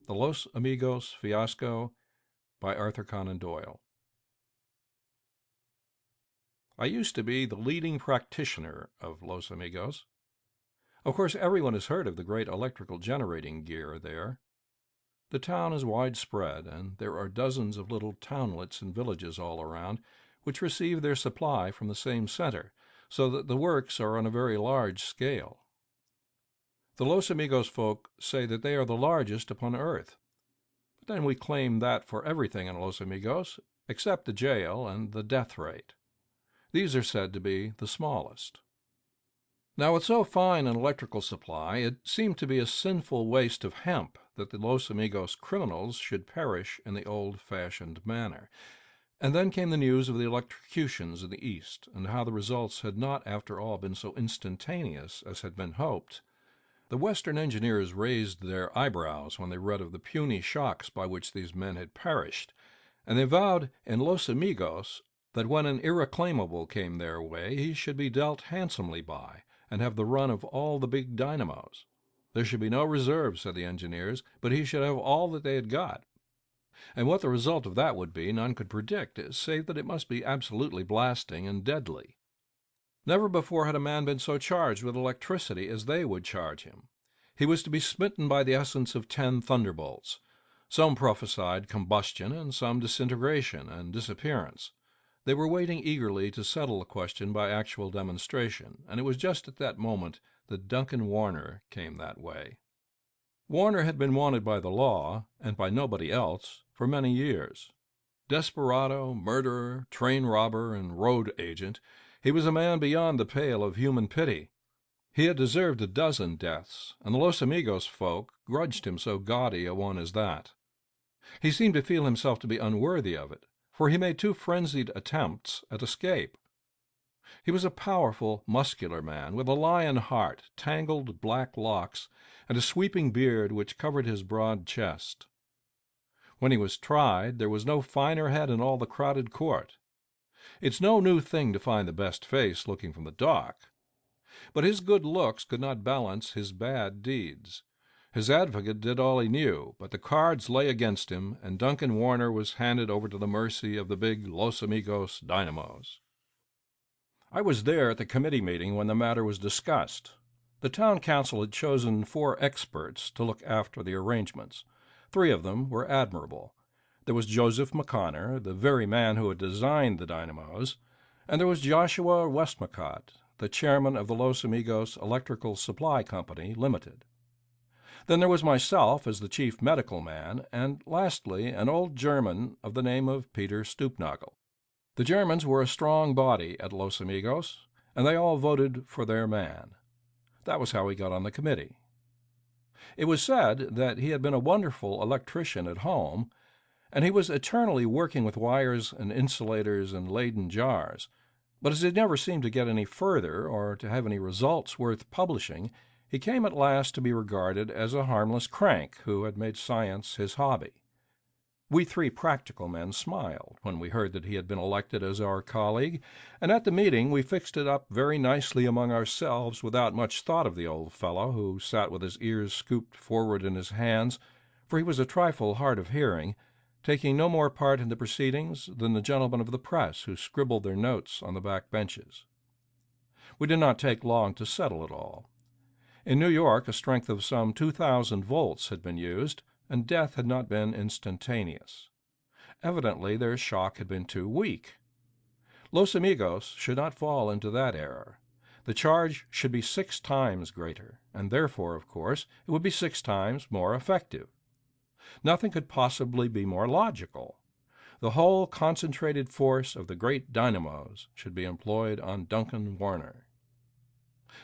The Los Amigos Fiasco by Arthur Conan Doyle. I used to be the leading practitioner of Los Amigos. Of course, everyone has heard of the great electrical generating gear there. The town is widespread, and there are dozens of little townlets and villages all around, which receive their supply from the same center, so that the works are on a very large scale. The Los Amigos folk say that they are the largest upon earth. But then we claim that for everything in Los Amigos, except the jail and the death rate. These are said to be the smallest. Now, with so fine an electrical supply, it seemed to be a sinful waste of hemp that the Los Amigos criminals should perish in the old-fashioned manner. And then came the news of the electrocutions in the East, and how the results had not, after all, been so instantaneous as had been hoped. The Western engineers raised their eyebrows when they read of the puny shocks by which these men had perished, and they vowed in Los Amigos that when an irreclaimable came their way, he should be dealt handsomely by, and have the run of all the big dynamos. There should be no reserve, said the engineers, but he should have all that they had got. And what the result of that would be none could predict, save that it must be absolutely blasting and deadly. Never before had a man been so charged with electricity as they would charge him. He was to be smitten by the essence of 10 thunderbolts. Some prophesied combustion, and some disintegration and disappearance. They were waiting eagerly to settle the question by actual demonstration, and it was just at that moment that Duncan Warner came that way. Warner had been wanted by the law, and by nobody else, for many years. Desperado, murderer, train robber, and road agent, he was a man beyond the pale of human pity. He had deserved a dozen deaths, and the Los Amigos folk grudged him so gaudy a one as that. He seemed to feel himself to be unworthy of it, for he made 2 frenzied attempts at escape. He was a powerful, muscular man, with a lion heart, tangled black locks, and a sweeping beard which covered his broad chest. When he was tried, there was no finer head in all the crowded court. It's no new thing to find the best face looking from the dock. But his good looks could not balance his bad deeds. His advocate did all he knew, but the cards lay against him, and Duncan Warner was handed over to the mercy of the big Los Amigos dynamos. I was there at the committee meeting when the matter was discussed. The town council had chosen 4 experts to look after the arrangements. 3 of them were admirable. There was Joseph McConnor, the very man who had designed the dynamos, and there was Joshua Westmacott, the chairman of the Los Amigos Electrical Supply Company, Limited. Then there was myself as the chief medical man, and lastly an old German of the name of Peter Stoopnagel. The Germans were a strong body at Los Amigos, and they all voted for their man. That was how he got on the committee. It was said that he had been a wonderful electrician at home, and he was eternally working with wires and insulators and Leyden jars. But as he never seemed to get any further or to have any results worth publishing, he came at last to be regarded as a harmless crank who had made science his hobby. We 3 practical men smiled when we heard that he had been elected as our colleague, and at the meeting we fixed it up very nicely among ourselves without much thought of the old fellow, who sat with his ears scooped forward in his hands, for he was a trifle hard of hearing, taking no more part in the proceedings than the gentlemen of the press who scribbled their notes on the back benches. We did not take long to settle it all. In New York, a strength of some 2,000 volts had been used, and death had not been instantaneous. Evidently their shock had been too weak. Los Amigos should not fall into that error. The charge should be 6 times greater, and therefore, of course, it would be 6 times more effective. Nothing could possibly be more logical. The whole concentrated force of the great dynamos should be employed on Duncan Warner.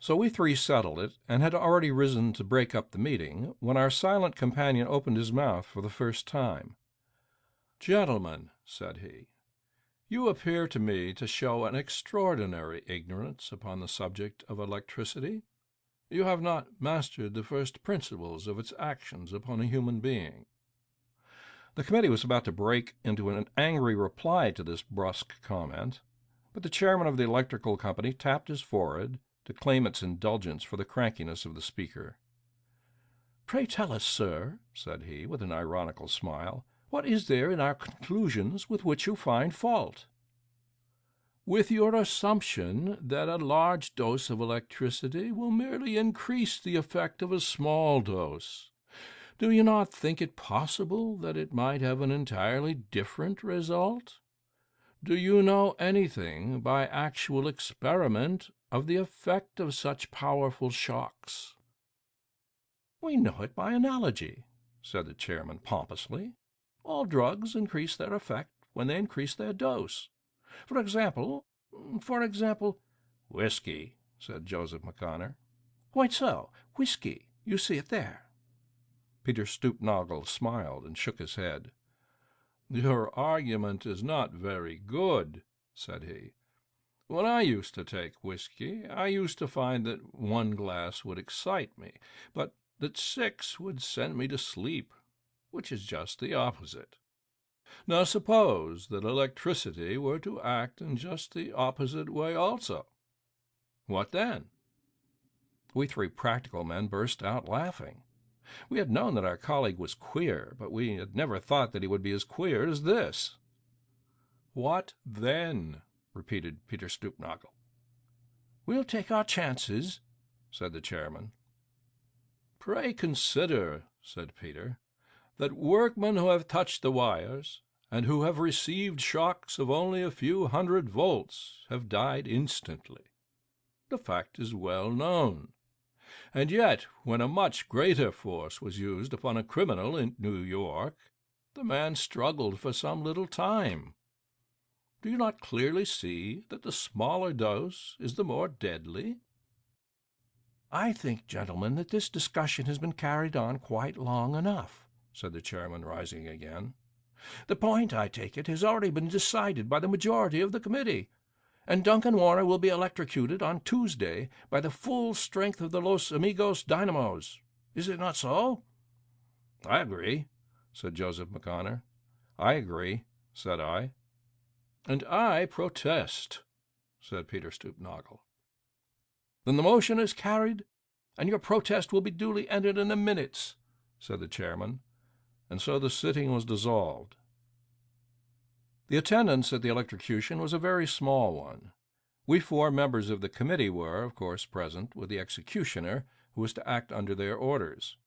So we 3 settled it, and had already risen to break up the meeting, when our silent companion opened his mouth for the first time. "Gentlemen," said he, "you appear to me to show an extraordinary ignorance upon the subject of electricity. You have not mastered the first principles of its actions upon a human being." The committee was about to break into an angry reply to this brusque comment, but the chairman of the electrical company tapped his forehead to claim its indulgence for the crankiness of the speaker. "Pray tell us, sir," said he, with an ironical smile, "what is there in our conclusions with which you find fault?" "With your assumption that a large dose of electricity will merely increase the effect of a small dose. Do you not think it possible that it might have an entirely different result? Do you know anything, by actual experiment, of the effect of such powerful shocks?" "We know it by analogy," said the chairman pompously. "All drugs increase their effect when they increase their dose. For example, "Whiskey," said Joseph McConnor. "Quite so. Whiskey. You see it there." Peter Stupnagel smiled and shook his head. "Your argument is not very good," said he. "When I used to take whiskey, I used to find that 1 glass would excite me, but that 6 would send me to sleep, which is just the opposite. Now suppose that electricity were to act in just the opposite way also. What then?" We 3 practical men burst out laughing. We had known that our colleague was queer, but we had never thought that he would be as queer as this. "What then?" repeated Peter Stupnagel. "We'll take our chances," said the chairman. "Pray consider," said Peter, "that workmen who have touched the wires, and who have received shocks of only a few 100 volts, have died instantly. The fact is well known. And yet, when a much greater force was used upon a criminal in New York, the man struggled for some little time. Do you not clearly see that the smaller dose is the more deadly?" "I think, gentlemen, that this discussion has been carried on quite long enough," said the chairman, rising again. "The point, I take it, has already been decided by the majority of the committee, and Duncan Warner will be electrocuted on Tuesday by the full strength of the Los Amigos dynamos. Is it not so?" "I agree," said Joseph McConnor. "I agree," said I. "And I protest," said Peter Stupnagel. "Then the motion is carried, and your protest will be duly entered in the minutes," said the chairman, and so the sitting was dissolved. The attendance at the electrocution was a very small one. We 4 members of the committee were, of course, present, with the executioner, who was to act under their orders.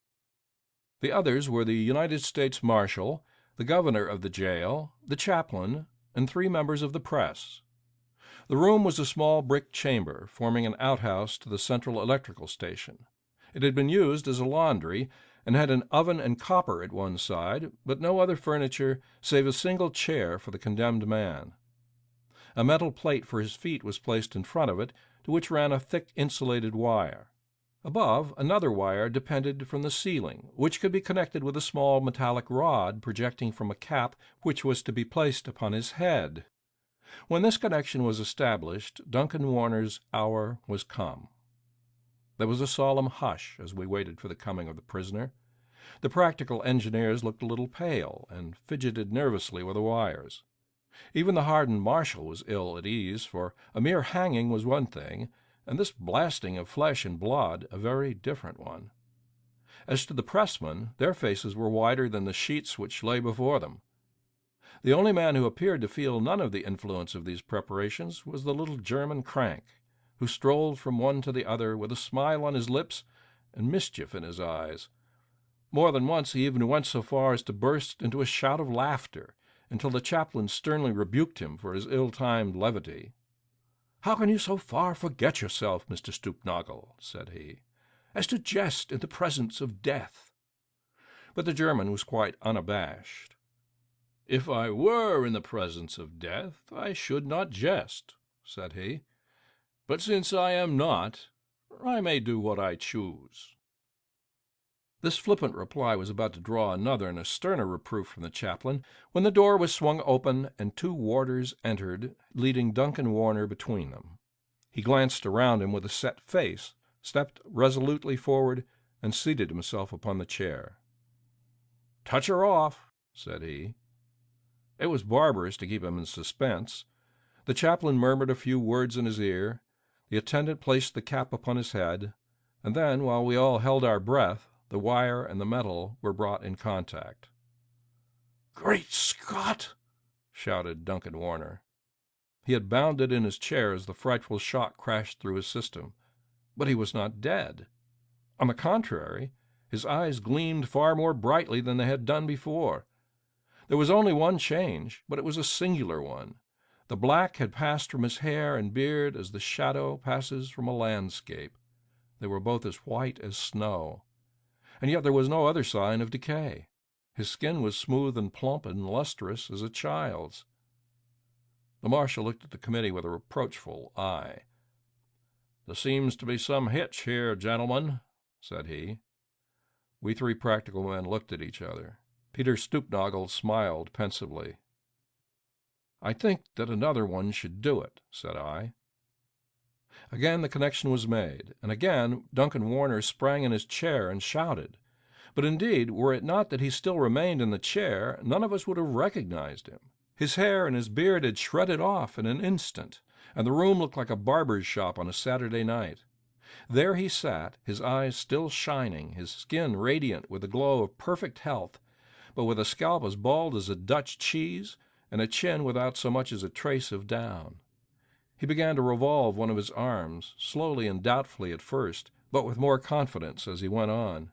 The others were the United States Marshal, the governor of the jail, the chaplain, and 3 members of the press. The room was a small brick chamber, forming an outhouse to the central electrical station. It had been used as a laundry, and had an oven and copper at one side, but no other furniture save a single chair for the condemned man. A metal plate for his feet was placed in front of it, to which ran a thick insulated wire. Above, another wire depended from the ceiling, which could be connected with a small metallic rod projecting from a cap which was to be placed upon his head. When this connection was established, Duncan Warner's hour was come. There was a solemn hush as we waited for the coming of the prisoner. The practical engineers looked a little pale and fidgeted nervously with the wires. Even the hardened marshal was ill at ease, for a mere hanging was one thing, and this blasting of flesh and blood a very different one. As to the pressmen, their faces were whiter than the sheets which lay before them. The only man who appeared to feel none of the influence of these preparations was the little German crank, who strolled from one to the other with a smile on his lips and mischief in his eyes. More than once he even went so far as to burst into a shout of laughter, until the chaplain sternly rebuked him for his ill-timed levity. "How can you so far forget yourself, Mr. Stupnagel," said he, "as to jest in the presence of death?" But the German was quite unabashed. "If I were in the presence of death, I should not jest," said he. "But since I am not, I may do what I choose." This flippant reply was about to draw another and a sterner reproof from the chaplain, when the door was swung open and 2 warders entered, leading Duncan Warner between them. He glanced around him with a set face, stepped resolutely forward, and seated himself upon the chair. "Touch her off," said he. It was barbarous to keep him in suspense. The chaplain murmured a few words in his ear. The attendant placed the cap upon his head, and then, while we all held our breath, the wire and the metal were brought in contact. "Great Scott!" shouted Duncan Warner. He had bounded in his chair as the frightful shock crashed through his system. But he was not dead. On the contrary, his eyes gleamed far more brightly than they had done before. There was only one change, but it was a singular one. The black had passed from his hair and beard as the shadow passes from a landscape. They were both as white as snow. And yet there was no other sign of decay. His skin was smooth and plump and lustrous as a child's. The marshal looked at the committee with a reproachful eye. "There seems to be some hitch here, gentlemen," said he. We three practical men looked at each other. Peter Stupnagel smiled pensively. "I think that another one should do it," said I. Again the connection was made, and again Duncan Warner sprang in his chair and shouted. But indeed, were it not that he still remained in the chair, none of us would have recognized him. His hair and his beard had shredded off in an instant, and the room looked like a barber's shop on a Saturday night. There he sat, his eyes still shining, his skin radiant with the glow of perfect health, but with a scalp as bald as a Dutch cheese and a chin without so much as a trace of down. He began to revolve one of his arms, slowly and doubtfully at first, but with more confidence as he went on.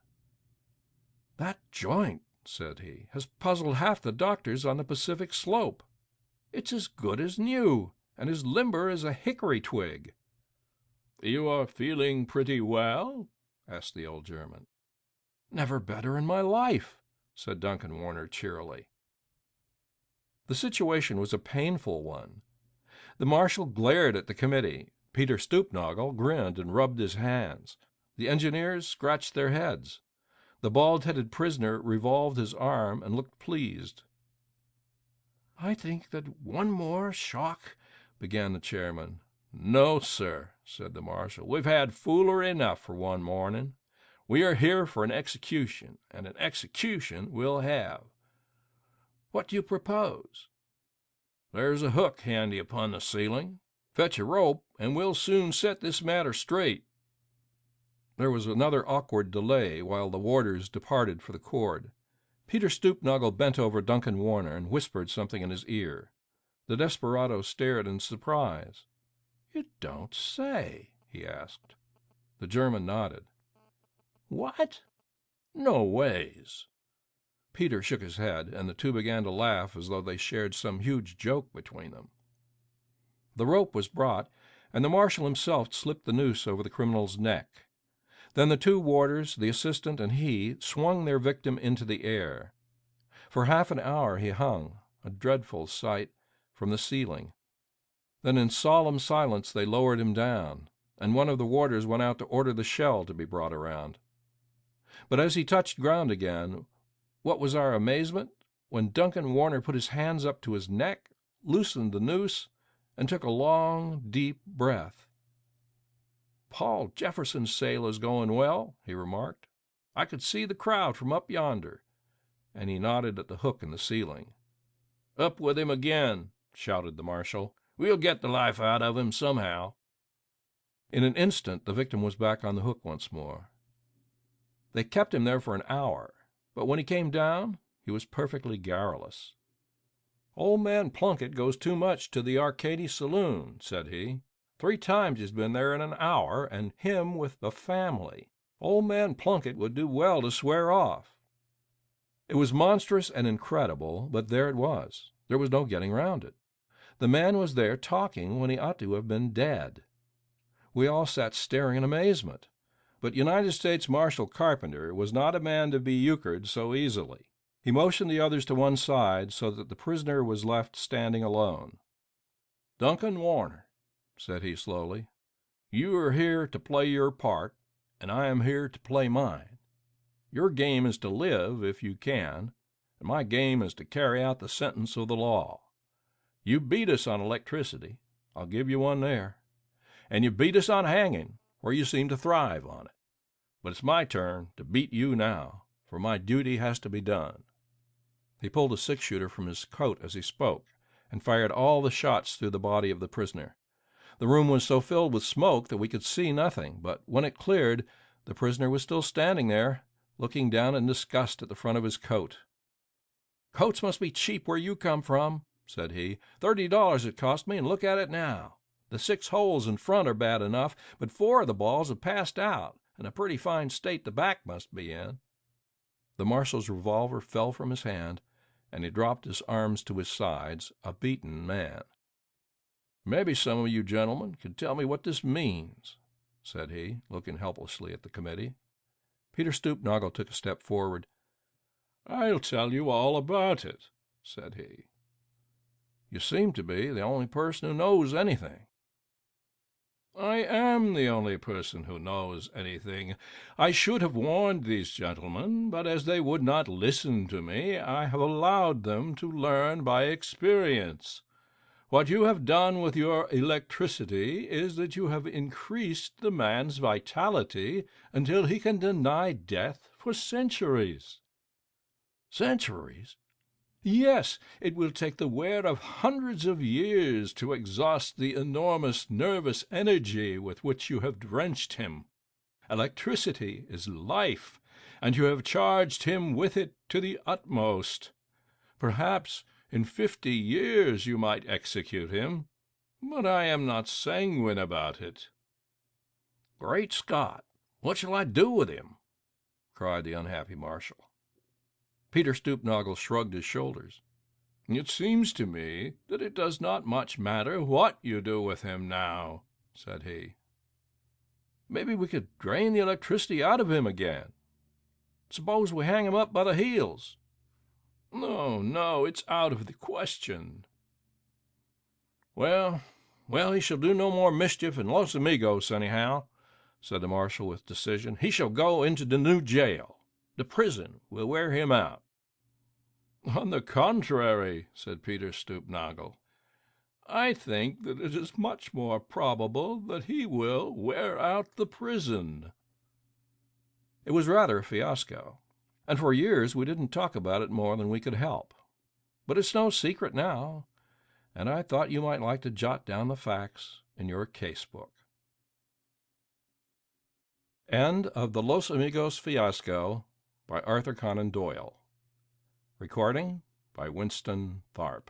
"That joint," said he, "has puzzled half the doctors on the Pacific slope. It's as good as new, and as limber as a hickory twig." "You are feeling pretty well?" asked the old German. "Never better in my life," said Duncan Warner cheerily. The situation was a painful one. The marshal glared at the committee. Peter Stupnagel grinned and rubbed his hands. The engineers scratched their heads. The bald-headed prisoner revolved his arm and looked pleased. "I think that one more shock—" began the chairman. "No, sir," said the marshal. "We've had foolery enough for one morning. We are here for an execution, and an execution we'll have. What do you propose?" "There's a hook handy upon the ceiling. Fetch a rope, and we'll soon set this matter straight." There was another awkward delay while the warders departed for the cord. Peter Stupnagel bent over Duncan Warner and whispered something in his ear. The desperado stared in surprise. "You don't say?" he asked. The German nodded. "What? No ways." Peter shook his head, and the two began to laugh as though they shared some huge joke between them. The rope was brought, and the marshal himself slipped the noose over the criminal's neck. Then the two warders, the assistant, and he swung their victim into the air. For half an hour he hung, a dreadful sight, from the ceiling. Then in solemn silence they lowered him down, and one of the warders went out to order the shell to be brought around. But as he touched ground again, what was our amazement when Duncan Warner put his hands up to his neck, loosened the noose, and took a long, deep breath. "Paul Jefferson's sail is going well," he remarked. "I could see the crowd from up yonder," and he nodded at the hook in the ceiling. "Up with him again," shouted the marshal. "We'll get the life out of him somehow." In an instant the victim was back on the hook once more. They kept him there for an hour, but when he came down, he was perfectly garrulous. "Old man Plunkett goes too much to the Arcady Saloon," said he. "3 times he's been there in an hour, and him with a family. Old man Plunkett would do well to swear off." It was monstrous and incredible, but there it was. There was no getting round it. The man was there talking when he ought to have been dead. We all sat staring in amazement. But United States Marshal Carpenter was not a man to be euchred so easily. He motioned the others to one side so that the prisoner was left standing alone. "Duncan Warner," said he slowly, "you are here to play your part, and I am here to play mine. Your game is to live if you can, and my game is to carry out the sentence of the law. You beat us on electricity, I'll give you one there, and you beat us on hanging, where you seem to thrive on it. But it's my turn to beat you now, for my duty has to be done." He pulled a 6-shooter from his coat as he spoke, and fired all the shots through the body of the prisoner. The room was so filled with smoke that we could see nothing, but when it cleared, the prisoner was still standing there, looking down in disgust at the front of his coat. "Coats must be cheap where you come from," said he. "$30 it cost me, and look at it now. The 6 holes in front are bad enough, but 4 of the balls have passed out, and a pretty fine state the back must be in." The marshal's revolver fell from his hand, and he dropped his arms to his sides, a beaten man. "Maybe some of you gentlemen can tell me what this means," said he, looking helplessly at the committee. Peter Stulpnagel took a step forward. "I'll tell you all about it," said he. "You seem to be the only person who knows anything." "I am the only person who knows anything. I should have warned these gentlemen, but as they would not listen to me, I have allowed them to learn by experience. What you have done with your electricity is that you have increased the man's vitality until he can deny death for centuries." "Centuries?" "Yes, it will take the wear of hundreds of years to exhaust the enormous nervous energy with which you have drenched him. Electricity is life, and you have charged him with it to the utmost. Perhaps in 50 years you might execute him, but I am not sanguine about it." "Great Scott! What shall I do with him?" cried the unhappy marshal. Peter Stulpnagel shrugged his shoulders. "It seems to me that it does not much matter what you do with him now," said he. "Maybe we could drain the electricity out of him again. Suppose we hang him up by the heels." "No, no, it's out of the question." Well, he shall do no more mischief in Los Amigos, anyhow," said the marshal with decision. "He shall go into the new jail. The prison will wear him out." "On the contrary," said Peter Stulpnagel, "I think that it is much more probable that he will wear out the prison." It was rather a fiasco, and for years we didn't talk about it more than we could help. But it's no secret now, and I thought you might like to jot down the facts in your case book. End of the Los Amigos Fiasco by Arthur Conan Doyle. Recording by Winston Tharp.